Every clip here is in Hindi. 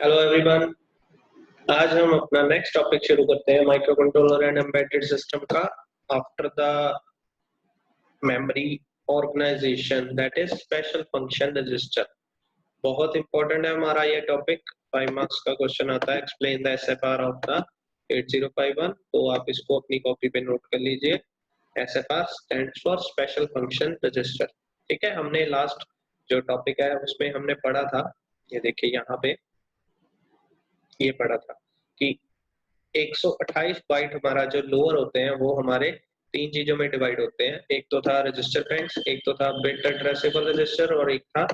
Hello everyone. आज हम अपना नेक्स्ट टॉपिक शुरू करते हैं microcontroller and embedded system का after the memory organisation that is special function register. बहुत इंपॉर्टेंट है हमारा ये टॉपिक। 5 मार्क्स का क्वेश्चन आता है, एक्सप्लेन द एसएफआर ऑफ द 8051। तो आप इसको अपनी कॉपी पे नोट कर लीजिए। एसएफआर stands for special function register. ठीक है, हमने लास्ट जो टॉपिक है उसमें हमने पढ़ा था, ये देखिए यहाँ पे ये पढ़ा था कि 128 बाइट हमारा जो लोअर होते हैं वो हमारे तीन चीजों में डिवाइड होते हैं। एक तो था रजिस्टर बैंक्स, एक तो था बिट एड्रेसेबल रजिस्टर और एक था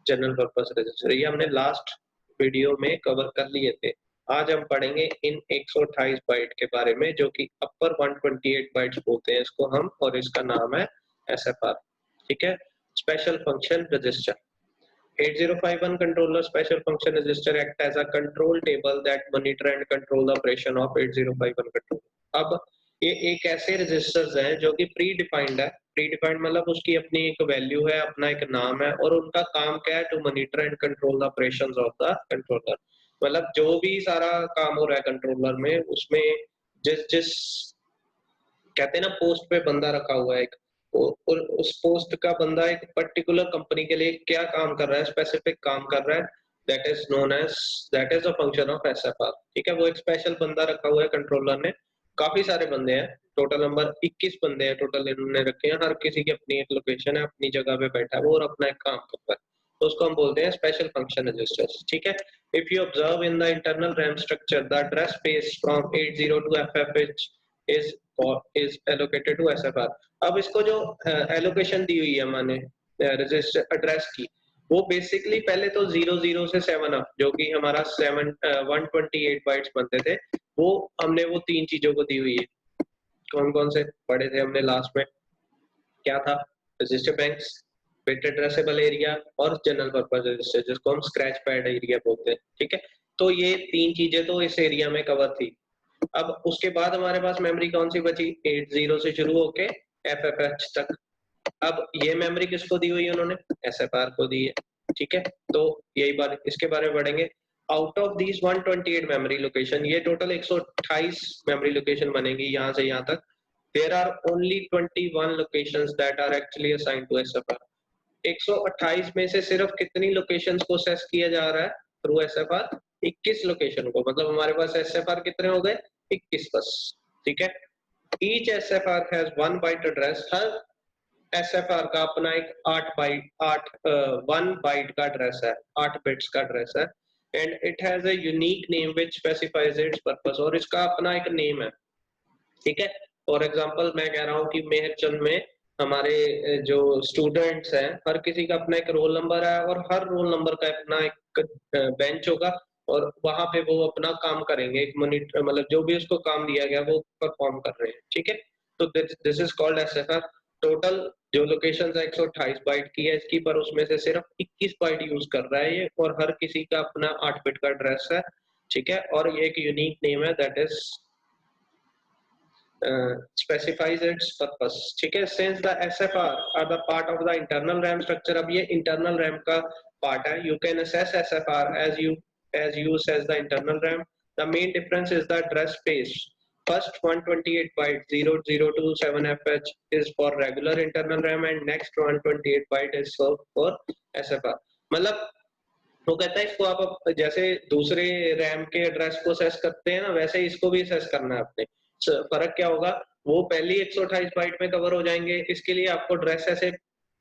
जनरल पर्पस रजिस्टर। ये हमने लास्ट वीडियो में कवर कर लिए थे। आज हम पढ़ेंगे इन 128 बाइट के बारे में, जो कि अपर 128 बाइट्स बोलते हैं इसको हम, और इसका नाम है एसएफआर। ठीक है, special function register. 8051 controller special function register act as a control table that monitor and control the operation of 8051 controller। अब ये एक ऐसे रजिस्टर्स हैं जो कि प्री डिफाइंड है। प्री डिफाइंड मतलब उसकी अपनी एक वैल्यू है, अपना एक नाम है, और उनका काम क्या है? To monitor and control the operations of the controller. मतलब जो भी सारा काम हो रहा है कंट्रोलर में, उसमें जिस जिस कहते हैं ना पोस्ट पे बंदा रखा हुआ है एक, और उस पोस्ट का बंदा एक पर्टिकुलर कंपनी के लिए क्या काम कर रहा है, स्पेसिफिक काम कर रहा है, that is known as, that is a function of SFR. ठीक है, वो एक स्पेशल बंदा रखा हुआ है कंट्रोलर ने। काफी सारे बंदे हैं, टोटल नंबर 21 बंदे हैं टोटल इन्होंने रखे हैं। हर किसी की अपनी एक लोकेशन है, अपनी जगह पे बैठा है वो और अपना एक काम करता है, तो उसको हम बोलते हैं स्पेशल फंक्शन रजिस्टर्स। ठीक है, if you observe in the internal RAM structure the address space from 80 to FFH is allocated to SFR। अब इसको जो एलोकेशन दी हुई है मैंने रजिस्टर एड्रेस की, वो बेसिकली पहले तो 00 से 7 अप, जो कि हमारा 128 बाइट्स बनते थे, वो हमने वो तीन चीजों को दी हुई है। कौन कौन से पढ़े थे हमने लास्ट में? क्या था? Register banks, bit addressable area और जनरल पर्पस रजिस्टर, जिसको हम स्क्रैच पैड एरिया बोलते हैं। ठीक है, तो ये तीन चीजें तो इस एरिया में कवर थी। अब उसके बाद हमारे पास मेमोरी कौन सी बची? 80 से शुरू होके FFH तक। अब ये मेमोरी किसको दी हुई है उन्होंने? SFR को दी है। ठीक है, तो यही बात, इसके बारे में पढ़ेंगे। Out of these 128 memory location, ये टोटल 128 मेमोरी लोकेशन बनेगी यहाँ से यहाँ तक। There are only 21 locations that are actually assigned to SFR। 128 में से सिर्फ कितनी लोकेशंस को असेस किया जा रहा है थ्रू SFR? 21 लोकेशन को। मतलब हमारे पास SFR कितने हो गए? 21 बस। ठीक है, each SFR has 1 byte address. हर SFR का अपना एक 1 बाइट का एड्रेस है, 8 बिट्स का एड्रेस है। And it has a unique name which specifies it's purpose, और इसका अपना एक नेम है। ठीक है, फॉर एग्जांपल मैं कह रहा हूँ कि मेहरचंद में हमारे जो स्टूडेंट्स हैं, हर किसी का अपना एक रोल नंबर है, और हर रोल नंबर का अपना एक बेंच होगा, और वहां पे वो अपना काम करेंगे। एक मॉनिटर, मतलब जो भी उसको काम दिया गया वो परफॉर्म कर रहे हैं। ठीक है, तो दिस इज कॉल्ड एसएफआर। टोटल जो लोकेशन है 128 बाइट की है इसकी, पर उसमें से सिर्फ 21 बाइट यूज कर रहा है ये, और हर किसी का अपना 8 बिट का एड्रेस है। ठीक है, और ये एक यूनिक नेम है, that is specifies its purpose। ठीक है, since the SFR are the part of the internal RAM structure, अब ये internal RAM का part है, you can access SFR as use as the internal RAM। The main difference is the address space। First 128 byte 00 to 7FH is for regular internal RAM and next 128 byte is for SFR। मतलब वो कहता है इसको आप जैसे दूसरे रैम के एड्रेस को सेस करते हैं ना, वैसे इसको भी सेस करना है आपने। फर्क क्या होगा? वो पहली 128 बाइट में कवर हो जाएंगे, इसके लिए आपको एड्रेस ऐसे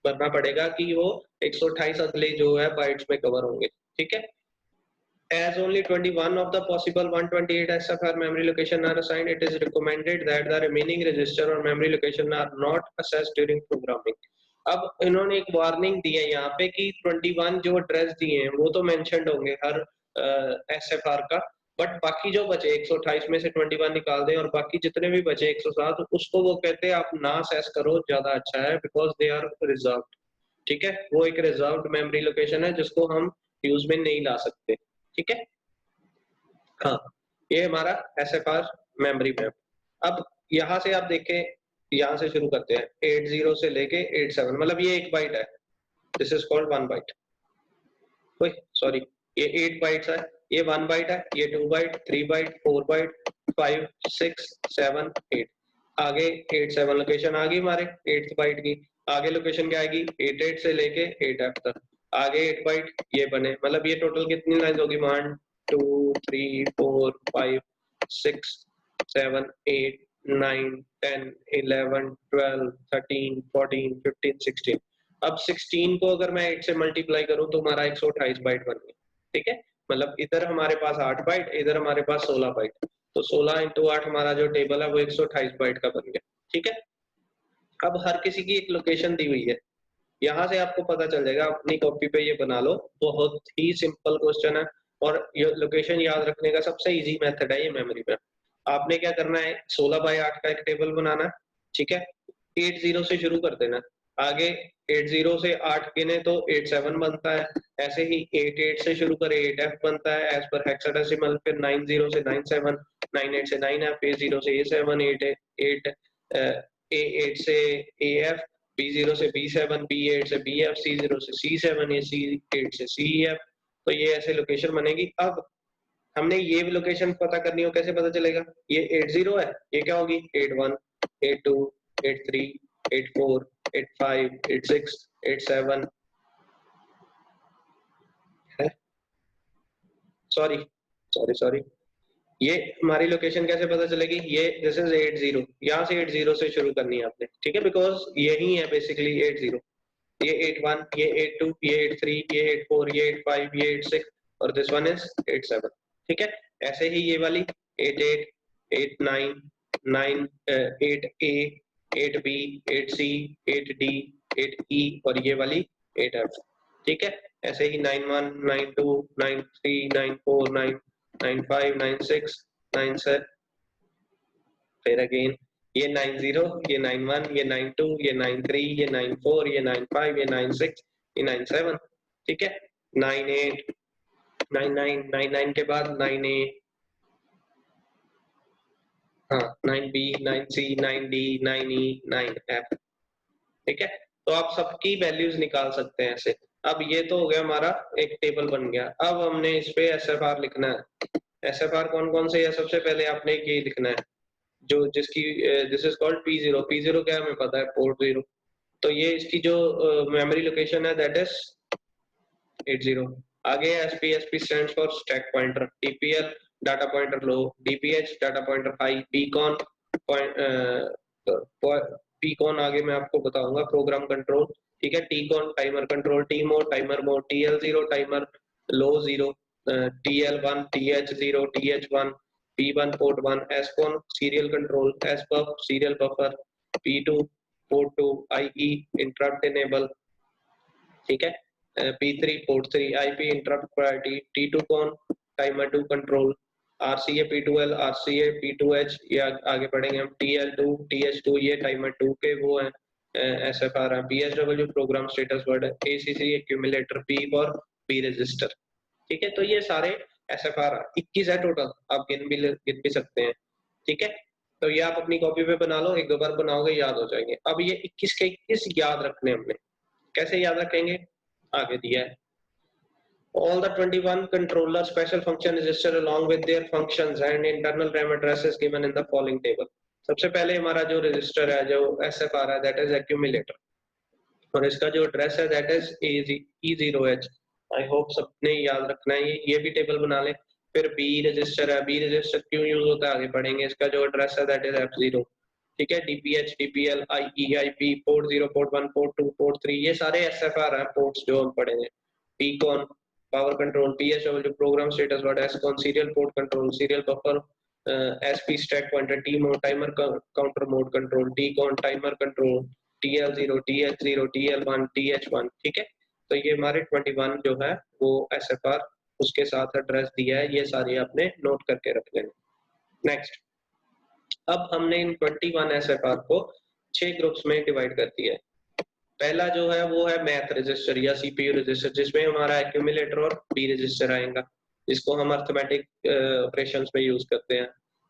भरना पड़ेगा कि वो 128 अगले जो है बाइट्स में कवर होंगे। ठीक है, as only 21 of the possible 128 SFR memory location are assigned, it is recommended that the remaining register or memory location are not accessed during programming। अब इन्होंने एक वार्निंग दी है यहाँ पे कि 21 जो एड्रेस दिए हैं वो तो मेंशन्ड होंगे हर SFR का, बट बाकी जो बचे 128 में से 21 निकाल दें और बाकी जितने भी बचे 107, उसको वो कहते हैं आप ना असेस करो, ज्यादा अच्छा है, बिकॉज दे आर रिजर्व्ड। ठीक है, वो एक रिजर्व्ड मेमोरी लोकेशन है जिसको हम यूज में नहीं ला सकते। ठीक है, हाँ, ये हमारा SFR मेमोरी मैप। अब यहाँ से आप देखें, यहाँ से शुरू करते हैं 80 से लेके 87, मतलब ये 1 बाइट है, this is called 1 byte. Sorry, ये 8 बाइट्स है, ये 1 बाइट है, ये 2 बाइट, 3 बाइट, 4 बाइट, 5 6 7 8। आगे 8 7 लोकेशन आ गई हमारे 8th बाइट की। आगे लोकेशन क्या आएगी 8 8 से लेके 8F तक। आगे 8 बाइट ये बने, मतलब ये टोटल कितनी लाइन होगी 1 2 3 4 5 6 7 8 9 10 11 12 13 14 15 16। अब 16 को अगर मैं 8 से मल्टीप्लाई करूं तो हमारा 128 बाइट बन गया। ठीक है, मतलब इधर हमारे पास 8 बाइट, इधर हमारे पास 16 बाइट, तो 16 इंटू 8 हमारा जो टेबल है वो 128 बाइट का बन गया। ठीक है, अब हर किसी की एक लोकेशन दी हुई है, यहाँ से आपको पता चल जाएगा, अपनी कॉपी पे ये बना लो, बहुत ही सिंपल क्वेश्चन है। और ये लोकेशन याद रखने का सबसे इजी मेथड है ये मेमोरी में। आपने क्या करना है 16 बाई 8 का एक टेबल बनाना है। ठीक है, 8 0 से शुरू कर देना, आगे 8 0 से 8 गिने तो 8 7 बनता है, ऐसे ही 8 8 से शुरू करे 8F बनता है एज पर हेक्साडेसिमल, फिर 9 0 से 9 7, 9 8 से 9F, A 0 से A7, 8 8 A 8 से AF, B0 से B7, B8 से BF, C0 से C7, ये C8 से CEF। तो ये ऐसे लोकेशन बनेगी। अब हमने ये भी लोकेशन पता करनी हो, कैसे पता चलेगा, ये 8 0 है, ये क्या होगी 8 1 8 2 8 3 8 4 8 5 8 6 8 7 है, सॉरी सॉरी सॉरी, ये हमारी लोकेशन कैसे पता चलेगी, ये दिस इज 8 0, यहाँ से 8 0 से शुरू करनी है आपने। ठीक है, बिकॉज यही है बेसिकली 8 0, ये 8 1, ये 8 2, ये 8 3, ये 8 4, ये 8 5, ये 8 6 और दिस वन इज 8 7। ठीक है, ऐसे ही ये वाली 8 8 8 9 9 8 A 8 B 8 C 8 D 8 E और ये वाली 8 F। ठीक है, ऐसे ही 9 1 9 2 9 3 9 4 9 9 5 9 6 9 7, फिर अगेन ये 9 0, ये 9 1, ये 9 2, ये 9 3, ये 9 4, ये 9 5, ये 9 6, ये 9 7। ठीक है, 9 8 9 9 9 9 के बाद 9A, हाँ 9B 9C 9D 9E 9F। ठीक है, तो आप सबकी वैल्यूज निकाल सकते हैं ऐसे। अब ये तो हो गया हमारा एक टेबल बन गया। अब हमने इस पे SFR लिखना है। SFR कौन कौन से है, सबसे पहले आपने ये लिखना है जो जिसकी this is called P0। P0 क्या है हमें पता है, पोर्ट 0। तो ये इसकी जो मेमोरी लोकेशन है दैट इज 80। आगे SP stands for stack pointer, TPL data pointer low, DPH data pointer high, PCON PCON आगे मैं आपको बताऊंगा, प्रोग्राम कंट्रोल। ठीक है, TCON timer control, TMOD timer mode, TL0 timer low 0, TL1 TH0 TH1 P1 port 1, SCON serial control, SBUF serial buffer, P2 port 2 IE interrupt enable. ठीक है, P3 port 3 IP interrupt priority, T2 कौन timer 2 control, RCA P2L RCA P2H, ये आगे पढ़ेंगे हम, TL2 TH2 ये टाइमर 2 के वो है SFR है, BSW प्रोग्राम स्टेटस वर्ड है, ACC accumulator, P for P register. ठीक है, तो ये सारे SFR 21 है टोटल, आप गिन भी सकते हैं। ठीक है, तो ये आप अपनी कॉपी पे बना लो, एक दो बार बनाओगे याद हो जाएंगे। अब ये 21 के 21 याद रखने हमने, कैसे याद रखेंगे, आगे दिया है। All the 21 controller special function register along with their functions and internal RAM address is given in the following table। सबसे पहले हमारा जो रजिस्टर है, जो SFR है, दैट इज एक्यूमुलेटर, और इसका जो एड्रेस है that is E0H। I hope सबने याद रखना है, ये भी टेबल बना ले। फिर बी रजिस्टर है, बी रजिस्टर क्यों यूज होता है आगे पढ़ेंगे, इसका जो एड्रेस है दैट इज F0। ठीक है, DPH DPL IE IP port 0 port 1 port 2 port 3 ये सारे SFR हैं पोर्ट्स जो हम पढ़ेंगे। PCON power control, PSW programme status word, SCON serial port control, serial buffer, SP stack pointer, TMOD timer counter mode control, TCON timer control, TL0 TH0 TL1 TH1। ठीक है, तो ये हमारे 21 जो है वो SFR उसके साथ एड्रेस दिया है, ये सारे आपने नोट करके रख लेना। नेक्स्ट, अब हमने इन 21 SFR को 6 ग्रुप्स में डिवाइड कर दिया है। पहला जो है वो है मैथ रजिस्टर या CPU रजिस्टर, जिसमें हमारा एक्यूमुलेटर और बी रजिस्टर आएगा, जिसको हम अर्थमेटिक ऑपरेशंस में यूज करते हैं।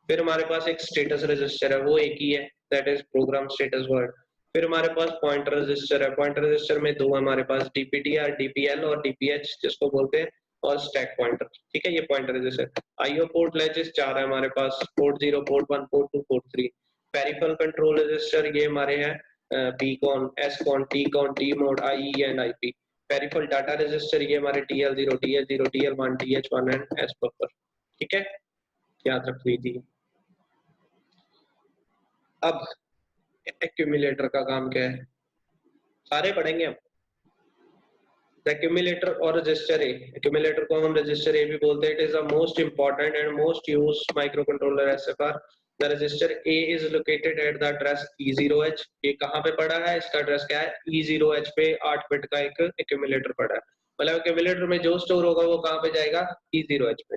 फिर हमारे पास एक स्टेटस रजिस्टर है, वो एक ही है, that is program status word. फिर हमारे पास पॉइंटर रजिस्टर है, पॉइंटर रजिस्टर में दो हमारे पास DPTR DPL और DPH जिसको बोलते हैं, और स्टैक पॉइंटर, ठीक है, ये pointer register. IO port latches 4 है हमारे पास, port 0, port 1, port 2, port 3। Peripheral control register ये हमारे हैं PCON, SCON, TCON, T mode, I and IP. Peripheral data register ये हमारे TL0, TH0, TL1, TH1 and S buffer, ठीक है, याद रख लीजिए। अब एक्यूमुलेटर का काम क्या है, सारे पढ़ेंगे हम। एक्यूमुलेटर और रजिस्टर ए, एक्यूमुलेटर को हम रजिस्टर ए भी बोलते हैं। It is the most important and most used microcontroller एसएफआर। The register A is located at the address E0H। ये कहाँ पे पड़ा है, इसका एड्रेस क्या है, E0H पे 8 बिट का एक एक्यूमुलेटर पड़ा है। मतलब एक्यूमुलेटर में जो स्टोर होगा वो कहाँ पे जाएगा, E0H पे,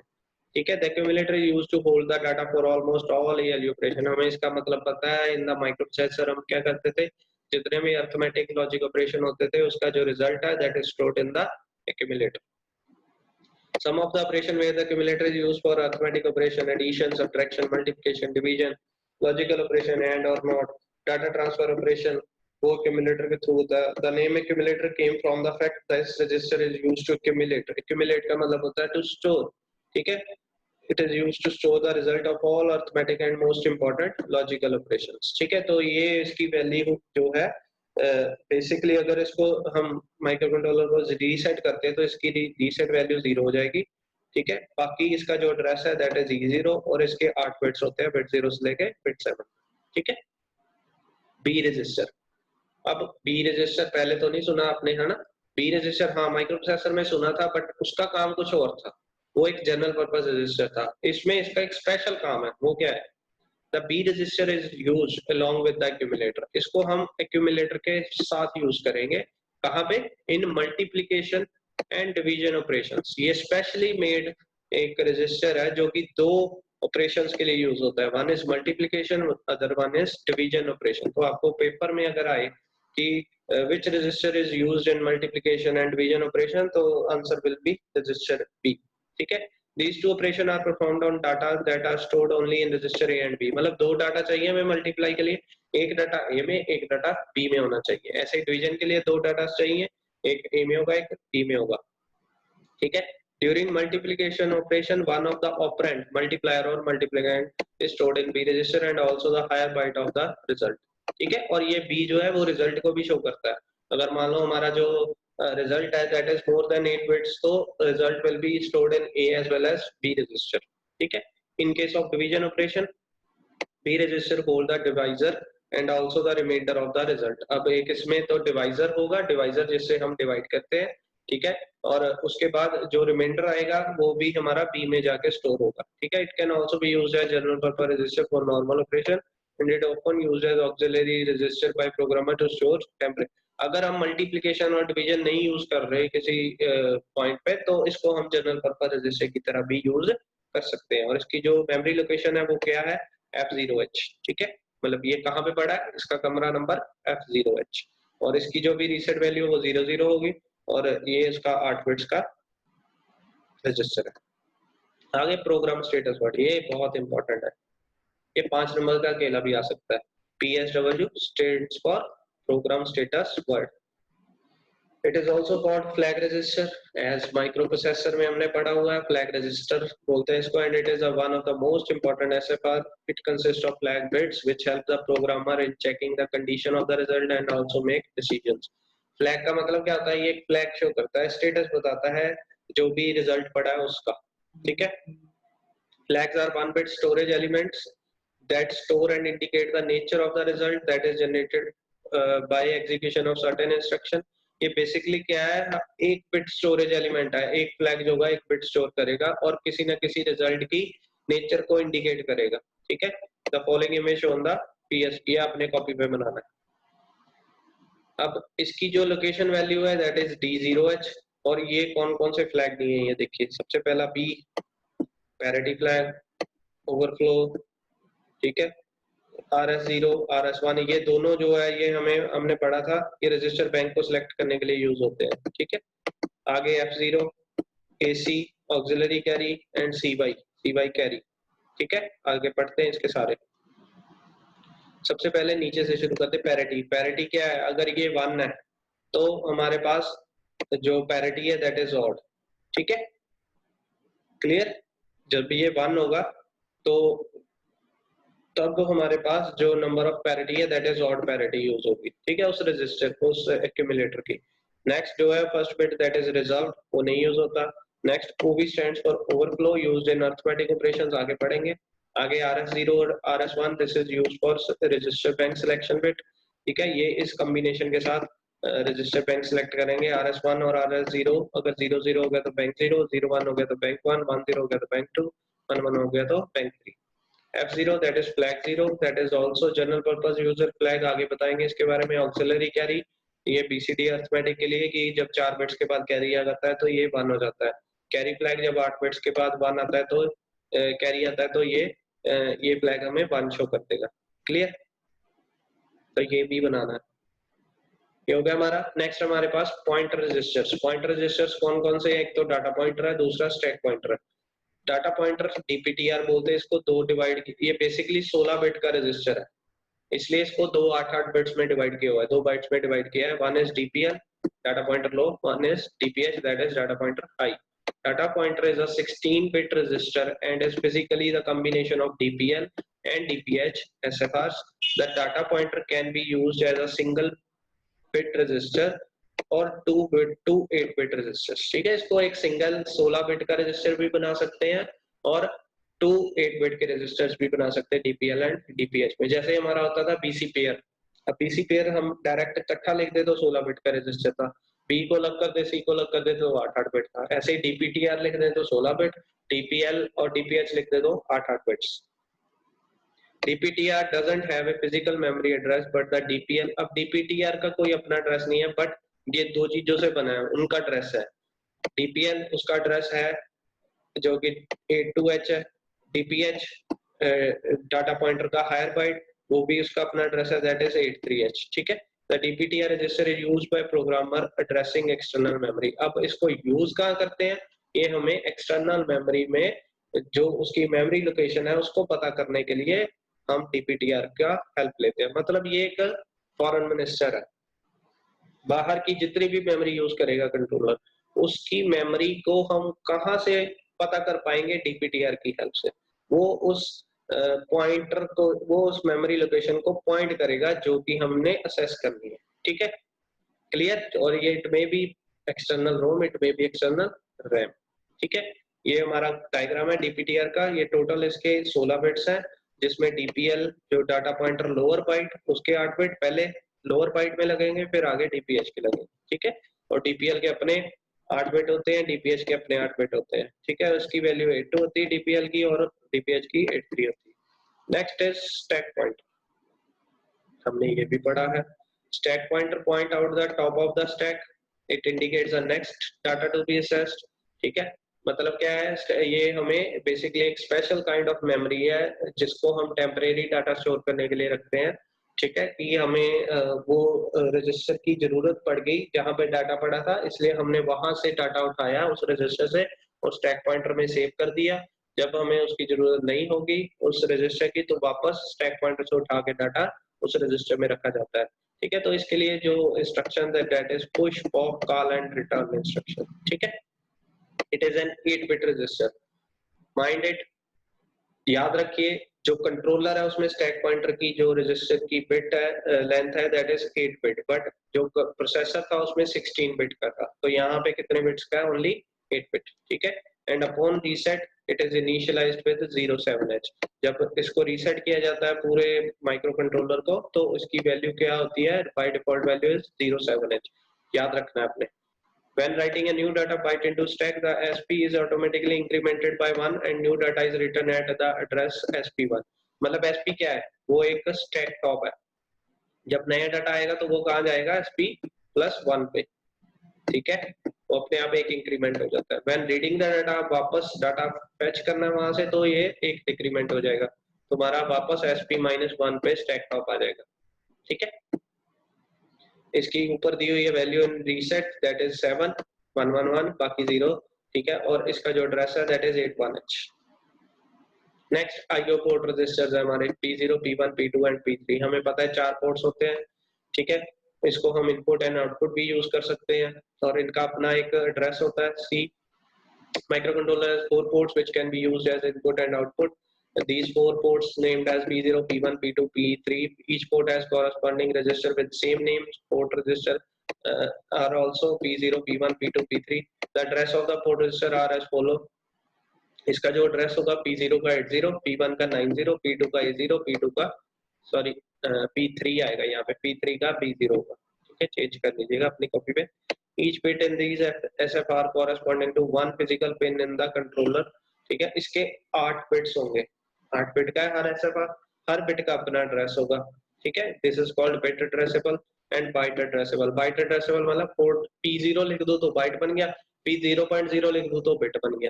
ठीक है। The accumulator is used to hold the data for almost all ALU operation. हमें इसका मतलब पता है, इन द माइक्रोप्रोसेसर हम क्या करते थे, जितने भी अरिथमेटिक लॉजिक ऑपरेशन होते थे उसका जो रिजल्ट है that is stored in the accumulator. Some of the operation where the accumulator is used for arithmetic operation, addition, subtraction, multiplication, division, logical operation, and or not, data transfer operation, वो accumulator के through the name accumulator came from the fact that this register is used to accumulate. Accumulate का मतलब होता है to store, ठीक है। It is used to store the result of all arithmetic and most important logical operations, ठीक है। तो ये इसकी वैल्यू जो है बेसिकली अगर इसको हम माइक्रोकंट्रोलर को रीसेट करते हैं तो इसकी रीसेट वैल्यू 0 हो जाएगी, ठीक है। बाकी इसका जो एड्रेस है दैट इज E0 और इसके 8 बिट्स होते हैं, बिट 0 से लेके बिट 7, ठीक है। बी रजिस्टर, अब बी रजिस्टर पहले तो नहीं सुना आपने, है ना। बी रजिस्टर हाँ माइक्रोप्रोसेसर में सुना था, बट उसका काम कुछ और था, वो एक जनरल पर्पस रजिस्टर था। इसमें इसका एक स्पेशल काम है, वो क्या है, the B register is use along with the accumulator. इसको हम एक्यूमुलेटर के साथ यूज करेंगे, कहाँ पे, in multiplication and division operations. ये स्पेशली मेड एक रजिस्टर है जो कि दो ऑपरेशंस के लिए यूज होता है, one is multiplication, other one is division operation. तो आपको पेपर में अगर आए कि which register is used in multiplication and division operation, तो answer will be register B, ठीक है। These two operation are performed on data that are stored only in register A and B। मतलब दो डाटा चाहिए हमें मल्टीप्लाई के लिए, एक डाटा A में एक डाटा B में होना चाहिए। ऐसे डिवीजन के लिए दो डाटा चाहिए, एक A में होगा एक B में होगा, ठीक है। During multiplication operation, one of the operand, multiplier or multiplicand is stored in B register and also the higher byte of the result, ठीक है। और ये B जो है वो रिजल्ट को भी शो करता है। अगर मान लो हमारा जो रिजल्ट है that is more than 8 bits, तो result will be stored in A as well as B register, ठीक है। In case of division operation, B register hold the divisor and also the reminder of the result. अब एक इसमें तो डिवाइजर होगा, डिवाइजर जिससे हम डिवाइड करते हैं, ठीक है। और उसके बाद जो रिमाइंडर आएगा वो भी हमारा B में जाके स्टोर होगा, ठीक है। It can also be used as general purpose register for normal operation and it often used as auxiliary register by programmer to store temporary. अगर हम मल्टीप्लिकेशन और डिवीजन नहीं यूज कर रहे किसी पॉइंट पे, तो इसको हम जनरल पर्पस रजिस्टर की तरह भी यूज कर सकते हैं। और इसकी जो मेमोरी लोकेशन है वो क्या है, F0H, ठीक है। मतलब ये कहाँ पे पड़ा है, इसका कमरा नंबर F0H। और इसकी जो भी रीसेट वैल्यू वो 00 होगी, और ये इसका 8 बिट्स का रजिस्टर है। आगे प्रोग्राम स्टेटस वर्ड, ये बहुत इंपॉर्टेंट है, ये 5 नंबर का अकेला भी आ सकता है। PSW stands for program status word. It is also called flag register, as microprocessor में हमने पढ़ा हुआ है, फ्लैग रजिस्टर बोलते हैं इसको। And it is one of the most important SFR। It consist of flag bits which help the programmer in checking the condition of the result and also make decisions. Flag का मतलब क्या होता है, ये एक फ्लैग शो करता है, स्टेटस बताता है जो भी रिजल्ट पड़ा है उसका, ठीक है। Flags are one bit storage elements that store and indicate the nature of the result that is generated by execution of certain instruction। ये बेसिकली क्या है, एक बिट स्टोरेज एलिमेंट है, एक फ्लैग जो होगा एक बिट स्टोर करेगा और किसी ना किसी रिजल्ट की नेचर को इंडिकेट करेगा, ठीक है। The following image on the PS, ये आपने कॉपी पे बनाना है। अब इसकी जो लोकेशन वैल्यू है दैट इज D0H। और ये कौन कौन से फ्लैग दिए हैं ये देखिए, सबसे पहला B पैरिटी फ्लैग, ओवरफ्लो, ठीक है, RS0, RS1, ये दोनों जो है ये हमने पढ़ा था, ये रजिस्टर बैंक को सिलेक्ट करने के लिए यूज होते हैं, ठीक है। आगे F0, AC auxiliary carry and CY carry, ठीक है। आगे पढ़ते हैं इसके सारे। सबसे पहले नीचे से शुरू करते हैं, पैरिटी। पैरिटी क्या है, अगर ये 1 है तो हमारे पास जो पैरिटी है दैट इज ऑड, ठीक है। क्लियर? जब ये 1 होगा तो तब हमारे पास जो नंबर ऑफ पैरिटी है that is odd parity use होगी, ठीक है, उस रजिस्टर उस एक्यूमुलेटर की। नेक्स्ट जो है first bit that is result, वो नहीं यूज होता। नेक्स्ट ओवी stands for overflow, used in arithmetic operations, आगे पढ़ेंगे। आगे RS0 और RS1 this is used for register bank selection bit, ठीक है, ये इस कॉम्बिनेशन के साथ रजिस्टर बैंक सिलेक्ट करेंगे। RS1 और RS0, अगर 0 0 हो गया तो बैंक 0, 0 1 हो गया तो बैंक 1, 1 0 हो गया तो बैंक 2, 1 1 हो गया तो bank 3। F0 that is flag 0 that is also general purpose user flag, आगे बताएंगे इसके बारे में। auxiliary carry, ये BCD अरिथमेटिक के लिए कि जब 4 बिट्स के बाद कैरी आ जाता है तो ये 1 हो जाता है। कैरी फ्लैग जब 8 बिट्स के बाद 1 आता है तो कैरी आता है तो ये फ्लैग हमें 1 शो कर देगा। क्लियर? तो ये भी बनाना है। ये हो गया हमारा। नेक्स्ट हमारे पास पॉइंटर रजिस्टर्स। पॉइंटर रजिस्टर्स कौन कौन से? एक तो डाटा पॉइंटर है, दूसरा स्टैक पॉइंटर है। डाटा पॉइंटर DPTR बोलते हैं इसको, दो डिवाइड, ये बेसिकली 16 बिट का रजिस्टर है, इसलिए इसको दो 8-8 बिट्स में डिवाइड किया हुआ है, 2 बाइट्स में डिवाइड किया है। One is DPL data pointer low, one is DPH that is data pointer high. Data pointer is a 16-bit register and is physically the combination of DPL and DPH SFRs. The data pointer can be used as a single bit register और 8 बिट रजिस्टर, ठीक है। इसको एक सिंगल 16 बिट का रजिस्टर भी बना सकते हैं और 8 बिट के रजिस्टर्स भी बना सकते हैं DPL एंड DPH में। जैसे हमारा होता था BC पेयर, अब BC पेयर हम डायरेक्ट इकट्ठा लिख दे तो 16 बिट का रजिस्टर था, B को लग कर दे C को लग कर दे तो 8-8 बिट था। ऐसे ही DPTR लिख दे तो 16 बिट, DPL और DPH लिख दे तो 8-8 bits. DPTR doesn't have a physical memory address but the DPL, अब DPTR का कोई अपना एड्रेस नहीं है, बट ये दो चीजों से बना है, उनका एड्रेस है। DPL उसका एड्रेस है जो कि 82H है, DPH डाटा पॉइंटर का हायर बाइट, वो भी उसका अपना एड्रेस है दैट इज 83H, ठीक है। The DPTR register is used by programmer addressing external memory। अब इसको यूज कहाँ करते हैं? ये हमें एक्सटर्नल मेमोरी में जो उसकी मेमोरी लोकेशन है उसको पता करने के लिए हम DPTR का हेल्प लेते हैं। मतलब ये एक फॉरेन मिनिस्टर है, बाहर की जितनी भी मेमोरी यूज करेगा कंट्रोलर, उसकी मेमोरी को हम कहाँ से पता कर पाएंगे? DPTR की हेल्प से। वो उस पॉइंटर को, वो उस मेमोरी लोकेशन को पॉइंट करेगा जो कि हमने असेस करनी है, ठीक है। क्लियर? और ये इट में बी एक्सटर्नल रोम, इट में बी एक्सटर्नल रैम, ठीक है। ये हमारा डायग्राम है DPTR का। ये टोटल इसके 16 बिट्स हैं, जिसमें DPL जो डाटा पॉइंटर लोअर बाइट, उसके 8 बिट पहले लोअर बाइट में लगेंगे, फिर आगे DPH के लगेंगे, ठीक है। और DPL के अपने 8 बिट होते हैं, DPH के अपने 8 बिट होते हैं, ठीक है। उसकी वैल्यू 82 होती है DPL की और DPH की 83 होती है। नेक्स्ट इज स्टैक पॉइंटर, हमने ये भी पढ़ा है। Stack pointer point out the top of the stack, it indicates the next data to be accessed, ठीक है। मतलब क्या है? ये हमें बेसिकली एक स्पेशल काइंड ऑफ मेमोरी है जिसको हम टेम्परेरी डाटा स्टोर करने के लिए रखते हैं, ठीक है। कि हमें वो रजिस्टर की जरूरत पड़ गई जहां पे डाटा पड़ा था, इसलिए हमने वहां से डाटा उठाया उस रजिस्टर से और स्टैक पॉइंटर में सेव कर दिया। जब हमें उसकी जरूरत नहीं होगी उस रजिस्टर की, तो वापस स्टैक पॉइंटर से उठा के डाटा उस रजिस्टर में रखा जाता है, ठीक है। तो इसके लिए जो इंस्ट्रक्शन है that is push, pop, call and return instruction, ठीक है। It is an 8 bit register, mind it, याद रखिए। जो कंट्रोलर है उसमें स्टैक पॉइंटर की जो रजिस्टर की बिट है, लेंथ है दैट इज 8 बिट, बट जो प्रोसेसर था उसमें 16 बिट का था, तो यहाँ पे कितने बिट्स का है? ओनली 8 बिट, ठीक है। And upon reset it is initialised with 07H। जब इसको रीसेट किया जाता है पूरे माइक्रो कंट्रोलर को, तो इसकी वैल्यू क्या होती है? By default value is 07H, याद रखना है आपने। When writing a new data byte into stack, the SP is automatically incremented by 1 and new data is written at the address SP1। मतलब SP क्या है? वो एक स्टैक टॉप है। जब नया डाटा आएगा तो वो कहाँ जाएगा? SP+1 पे, ठीक है। वो अपने आप एक इंक्रीमेंट हो जाता है। When reading the data, वापस डाटा फेच करना है वहां से, तो ये एक डिक्रीमेंट हो जाएगा, तुम्हारा वापस SP-1 पे स्टैक टॉप आ जाएगा, ठीक है। इसकी ऊपर दी हुई है value in reset that is 7 1 1 1, बाकी 0, ठीक है। और इसका जो एड्रेस है that is 81H। Next IO port registers है हमारे P0 P1 P2 and P3। हमें पता है 4 पोर्ट्स होते हैं, ठीक है। इसको हम इनपुट एंड आउटपुट भी यूज कर सकते हैं और इनका अपना एक एड्रेस होता है C। Microcontroller has 4 ports which can be used as input and output. These 4 ports named as P0, P1, P2, P3. Each port has corresponding register with same names. Port register are also P0, P1, P2, P3. The address of the port register are as follow. इसका जो एड्रेस होगा P0 का 80, P1 का 90, P2 का A0, P2 का सॉरी P3 आएगा यहाँ पे, P3 का B0 होगा। ठीक है, चेंज कर लीजिएगा अपनी कॉपी पे। Each bit in these SFR corresponding to one physical pin in the controller। ठीक है, इसके 8 बिट्स होंगे। 8 बिट का है हर SFR, हर बिट का अपना एड्रेस होगा। ठीक है, this is called bit addressable and byte addressable. Byte addressable मतलब पोर्ट P0 लिख दो तो बाइट बन गया, P0.0 लिख दो तो बिट बन गया।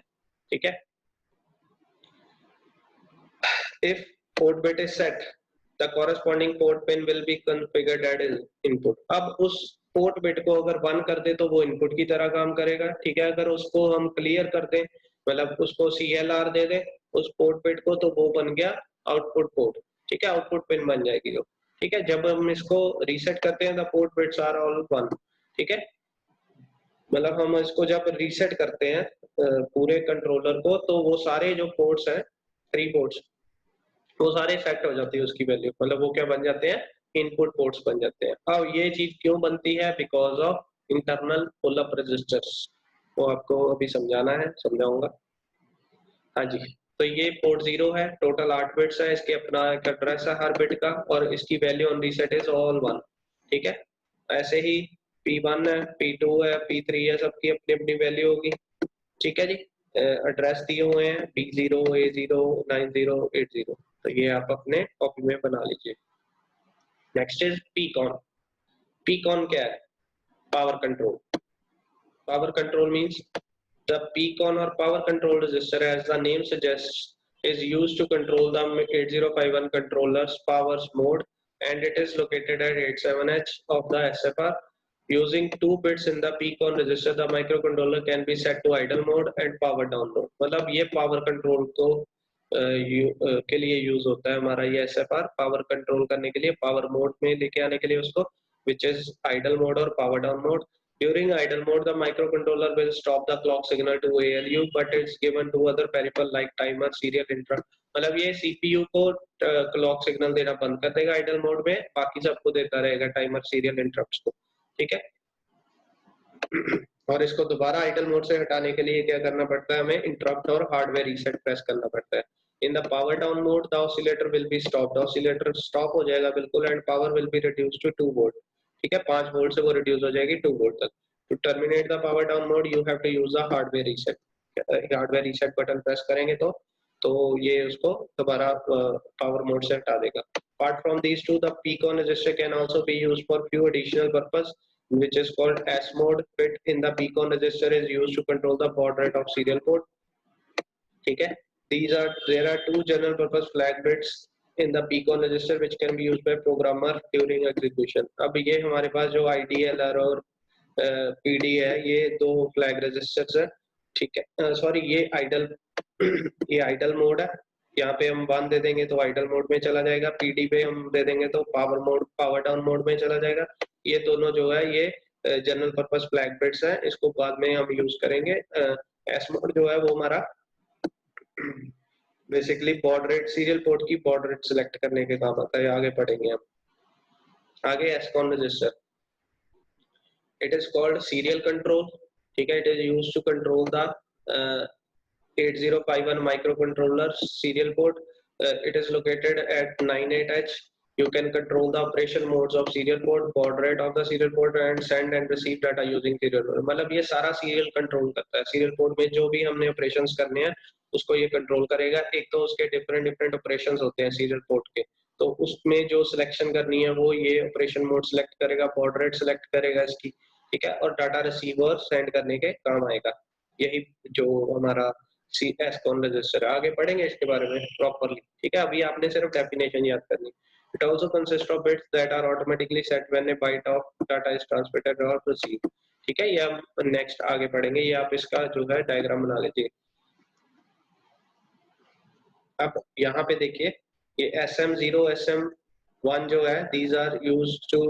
ठीक है, if port bit is set, the corresponding port pin will be configured as input। अब उस पोर्ट बिट को अगर 1 कर दे तो वो इनपुट की तरह काम करेगा। ठीक है, अगर उसको हम क्लियर कर दें, मतलब उसको CLR दे दे उस पोर्ट बिट को, तो वो बन गया आउटपुट पोर्ट। ठीक है, आउटपुट पिन बन जाएगी वो। ठीक है, जब हम इसको रीसेट करते हैं the port bits are all 1। ठीक है, मतलब हम इसको जब रीसेट करते हैं पूरे कंट्रोलर को, तो वो सारे जो पोर्ट्स हैं 3 पोर्ट्स वो सारे सेट हो जाती है उसकी वैल्यू, मतलब वो क्या बन जाते हैं, इनपुट पोर्ट्स बन जाते हैं। अब ये चीज क्यों बनती है, because of internal pull up registers. वो आपको अभी समझाना है, समझाऊंगा। हाँ जी, तो ये पोर्ट 0 है, टोटल 8 बिट्स है, इसके अपना एक एड्रेस है हर बिट का, और इसकी value on reset is all 1। ठीक है, ऐसे ही P1 है, P2 है, P3 है, सबकी अपनी अपनी वैल्यू होगी। ठीक है जी, एड्रेस दिए हुए हैं B0, A0, 90, 80। तो ये आप अपने कॉपी में बना लीजिए। Next is पीकॉन। पीकॉन क्या है, power control. Power control means the PCON और power control register, as the name suggest, is used to control the 8051 controller's power mode, and it is located at 87H of the SFR. Using 2 bits in the PCON register, the microcontroller can be set to idle mode and power down mode। मतलब ये पावर कंट्रोल को के लिए यूज होता है हमारा ये SFR, पावर कंट्रोल करने के लिए, पावर मोड में लेके आने के लिए उसको, which is idle mode और power down mode। During idle mode, the microcontroller will stop the clock signal to ALU, but it's given to other peripheral like timer, serial interrupt। मतलब ये CPU को क्लॉक सिग्नल देना बंद कर देगा आइडल मोड में, बाकी सबको देता रहेगा टाइमर, सीरियल इंटरप्ट्स को। ठीक है, और इसको दोबारा आइडल मोड से हटाने के लिए क्या करना पड़ता है, हमें इंटरप्ट और हार्डवेयर रीसेट प्रेस करना पड़ता है। In the power down mode, the oscillator will be stopped. Oscillator stop हो जाएगा बिल्कुल, and power will be reduced to 2 volt. ठीक है, 5 वोल्ट से वो रिड्यूस हो जाएगी 2 वोल्ट तक। To terminate the power down mode, you have to use the hardware reset. Hardware reset button press करेंगे तो ये उसको दोबारा पावर मोड से हटा देगा। Apart from these two, the PCON register can also be used for few additional purpose, which is called S mode. Bit in the PCON register is used to control the baud rate of serial port। ठीक है, there are 2 general purpose flag bits in the PCON register which can be used by programmer during execution। अब ये हमारे पास जो IDLR और PD है, ये 2 फ्लैग रजिस्टर्स है। ठीक है, सॉरी ये आइडल मोड है, यहाँ पे हम 1 दे देंगे तो आइडल मोड में चला जाएगा, PD पे हम दे देंगे तो पावर डाउन मोड में चला जाएगा। ये दोनों जो है ये जनरल पर्पस फ्लैग बिट्स है, इसको बाद में हम यूज करेंगे। एस मोड जो है वो हमारा basically baud rate, serial port की बॉड रेट सिलेक्ट करने के काम आता है। आगे पढ़ेंगे हम। आगे SCON register, it is called serial control. ठीक है, it is used to control the 8051 microcontroller serial port। It is located at 98H। You can control the operation modes of serial port, baud rate of the serial port, and send and receive data using serial port। मतलब ये सारा सीरियल कंट्रोल करता है। सीरियल पोर्ट में जो भी हमने ऑपरेशंस करने हैं उसको ये कंट्रोल करेगा। एक तो उसके डिफरेंट ऑपरेशंस होते हैं सीरियल पोर्ट के, तो उसमें जो सिलेक्शन करनी है वो ये ऑपरेशन मोड सिलेक्ट करेगा, बाud रेट सिलेक्ट करेगा इसकी। ठीक है, और डाटा रिसीव और सेंड करने के काम आएगा। यही जो हमारा एसकॉन रजिस्टर है। आगे पढ़ेंगे इसके बारे में प्रॉपर्ली। ठीक है, अभी आपने सिर्फ डेफिनेशन याद करनी। It also consist of bits that are automatically set when a byte of data is transmitted और रिसीव्ड। ठीक है, ये हम नेक्स्ट आगे पढ़ेंगे। ये आप इसका जो है डायग्राम बना लीजिए। अब यहाँ पे देखिए, ये SM0 SM1 जो है, these are used to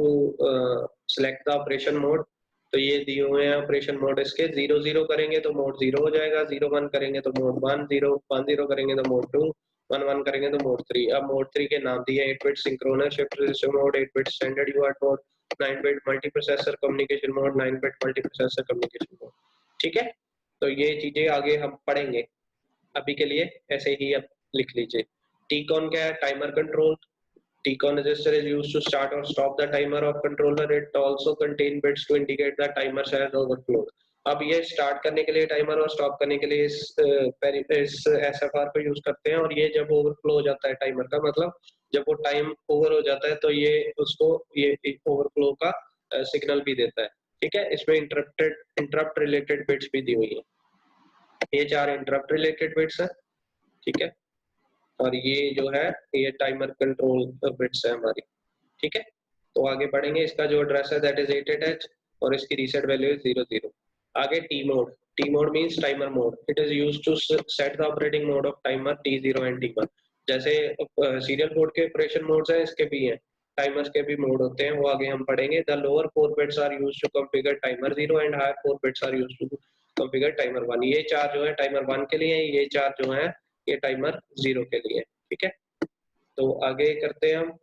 select the operation mode. तो ये दिए हुए हैं ऑपरेशन मोड इसके। 0 करेंगे तो मोड 0 हो जाएगा, 0 1 करेंगे तो मोड 1, 0 1 0 करेंगे तो मोड 2, 1 1 करेंगे तो मोड 3। अब मोड 3 के नाम दिए 8 bit synchronous shift register mode, 8 bit standard UART mode, 9 bit multiprocessor communication mode, 9 bit multiprocessor communication mode. ठीक है, तो ये चीजें आगे हम पढ़ेंगे, अभी के लिए ऐसे ही अब लिख लीजिए। टीकॉन क्या है? Timer control. Tcon register is used to start or stop the timer of controller. It also contain bits to indicate the timer has overflowed. अब ये स्टार्ट करने के लिए टाइमर और स्टॉप करने के लिए इस SFR को यूज करते हैं, और ये जब ओवरफ्लो हो जाता है टाइमर का मतलब जब वो टाइम ओवर हो जाता है तो ये उसको ये ओवरफ्लो का सिग्नल भी देता है। ठीक है, इसमें इंटरप्ट रिलेटेड बिट्स भी दी हुई है। ये 4 इंटरप्ट रिलेटेड बिट्स है। ठीक है, और ये जो है ये टाइमर कंट्रोल बिट्स है हमारी। ठीक है, तो आगे बढ़ेंगे। इसका जो एड्रेस है दैट इज 888 और इसकी रीसेट वैल्यू इज 00। आगे T mode. T mode means timer mode. It is used to set the operating mode of timer T0 and T1। जैसे सीरियल पोर्ट के ऑपरेशन मोड्स हैं, इसके भी हैं, टाइमर्स के भी मोड होते हैं, वो आगे हम पढ़ेंगे। The lower 4 bits are used to configure timer 0 and higher 4 bits are used to configure timer 1। ये 4 जो है टाइमर 1 के लिए है, ये 4 जो है ये टाइमर 0 के लिए। ठीक है, तो आगे करते हैं हम।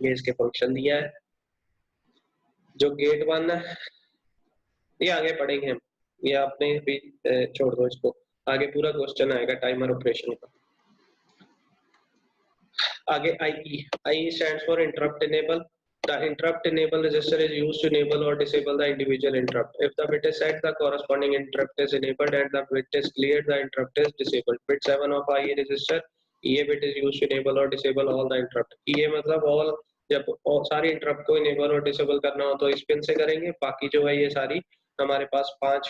ये इसके फंक्शन दिया है। जो गेट 1 है ये आगे पढ़ेंगे हम, ये आपने भी छोड़ दो इसको, आगे पूरा क्वेश्चन आएगा टाइमर ऑपरेशन का। आगे IE stands for interrupt enable. The interrupt enable register is used to enable or disable the individual interrupt. If the bit is set, the corresponding interrupt is enabled, and the bit is cleared, the interrupt is disabled. Bit 7 of IE register, EA bit is used to enable or disable all the interrupt. EA मतलब all, जब सारी इंटरप्ट को इनेबल और डिसेबल करना हो तो इस पिन से करेंगे। बाकी जो है ये सारी हमारे पास 5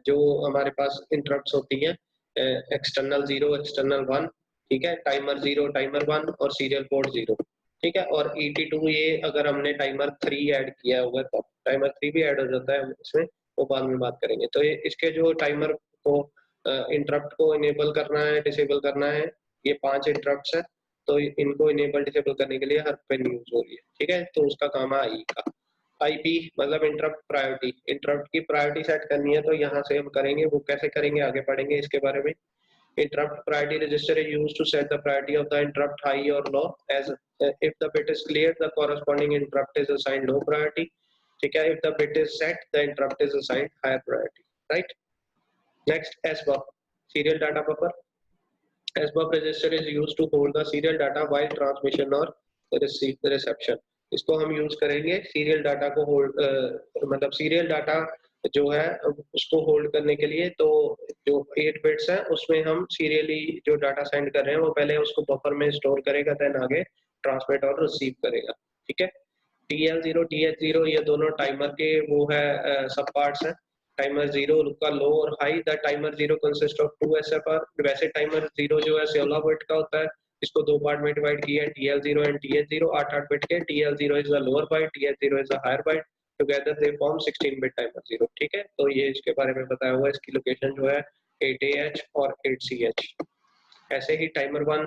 जो हमारे पास इंटरप्ट्स होती हैं, एक्सटर्नल 0, एक्सटर्नल 1, ठीक है, टाइमर 0, टाइमर 1 और सीरियल पोर्ट 0। ठीक है, और ET2 ये अगर हमने टाइमर 3 ऐड किया होगा तो टाइमर 3 भी ऐड हो जाता है इसमें, वो बाद में बात करेंगे। तो ये इसके जो टाइमर को इंटरप्ट को इनेबल करना है, डिसेबल करना है, ये 5 इंटरप्ट्स है, तो इनको इनेबल डिसेबल करने के लिए हर पिन यूज हो रही है। ठीक है, तो उसका काम है आई का। IP मतलब इंटरप्ट प्रायोरिटी, इंटरप्ट की प्रायोरिटी सेट करनी है तो यहाँ से हम करेंगे। वो कैसे करेंगे आगे पढ़ेंगे इसके बारे में। Interrupt priority register is used to set the priority of the interrupt high or low. As if the bit is cleared, the corresponding interrupt is assigned low priority. ठीक है, if the bit is set, the interrupt is assigned higher priority. Right? Next, SBUF, serial data buffer. SBUF register is used to hold the serial data while transmission or reception. इसको हम यूज करेंगे सीरियल डाटा को होल्ड, मतलब सीरियल डाटा जो है उसको होल्ड करने के लिए। तो जो 8 बिट्स है उसमें हम सीरियली जो डाटा सेंड कर रहे हैं वो पहले उसको बफर में स्टोर करेगा, देन आगे ट्रांसमिट और रिसीव करेगा। ठीक है, TL0 TH0 ये दोनों टाइमर के वो है सब पार्ट्स हैं। टाइमर 0 का लो और high. The timer 0 consist of 2 SFR। वैसे टाइमर 0 जो है 16 बिट का होता है, इसको 2 पार्ट में डिवाइड किया है, TL0 एंड TH0। 8 बिट के, TL0 is the lower byte, TH0 is the higher byte, together they form 16 bit timer 0। ठीक है, तो ये इसके बारे में बताया हुआ है। इसकी लोकेशन जो है 8AH और 8CH। ऐसे ही टाइमर 1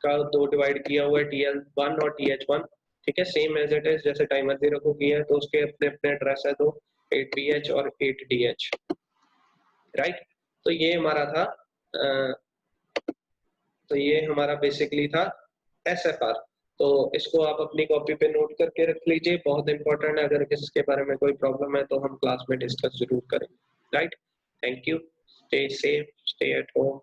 का 2 डिवाइड किया हुआ है, TL1 और TH1। ठीक है, सेम एज इट इज जैसे टाइमर 0 को किया है, तो उसके अपने अपने एड्रेस है, तो 8BH और 8DH। राइट, तो ये हमारा था तो ये हमारा बेसिकली था SFR। तो इसको आप अपनी कॉपी पे नोट करके रख लीजिए, बहुत इंपॉर्टेंट है। अगर इसके बारे में कोई प्रॉब्लम है तो हम क्लास में डिस्कस जरूर करेंगे। Right, thank you, stay safe, stay at home.